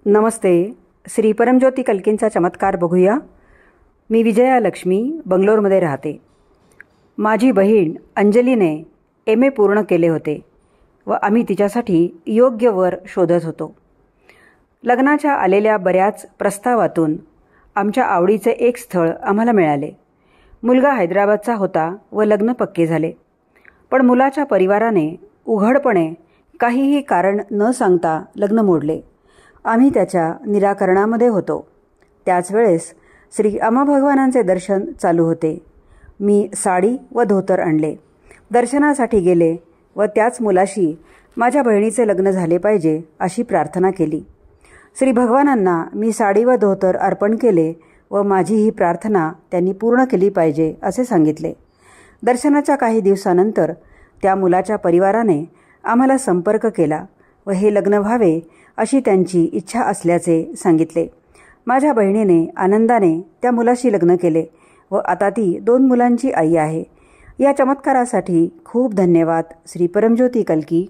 नमस्ते. श्री परमज्योती कल्कींचा चमत्कार बघूया. मी विजया लक्ष्मी बंगलोरमध्ये राहते. माझी बहीण अंजलीने MA पूर्ण केले होते व आम्ही तिच्यासाठी योग्य वर शोधत होतो. लग्नाच्या आलेल्या बऱ्याच प्रस्तावातून आमच्या आवडीचे एक स्थळ आम्हाला मिळाले. मुलगा हैदराबादचा होता व लग्न पक्के झाले. पण मुलाच्या परिवाराने उघडपणे काहीही कारण न सांगता लग्न मोडले. आम्ही त्याच्या निराकरणामध्ये होतो. त्याच वेळेस श्री आम्हा भगवानांचे दर्शन चालू होते. मी साडी व धोतर आणले. दर्शनासाठी गेले व त्याच मुलाशी माझ्या बहिणीचे लग्न झाले पाहिजे अशी प्रार्थना केली. श्री भगवानांना मी साडी व धोतर अर्पण केले व माझी ही प्रार्थना त्यांनी पूर्ण केली पाहिजे असे सांगितले. दर्शनाच्या काही दिवसानंतर त्या मुलाच्या परिवाराने आम्हाला संपर्क केला व हे लग्न व्हावे अशी त्यांची इच्छा असल्याचे सांगितले. माझ्या बहिणीने आनंदाने त्या मुलाशी लग्न केले व आता ती 2 मुलांची आई आहे. या चमत्कारासाठी खूप धन्यवाद. श्री परमज्योती कल्की.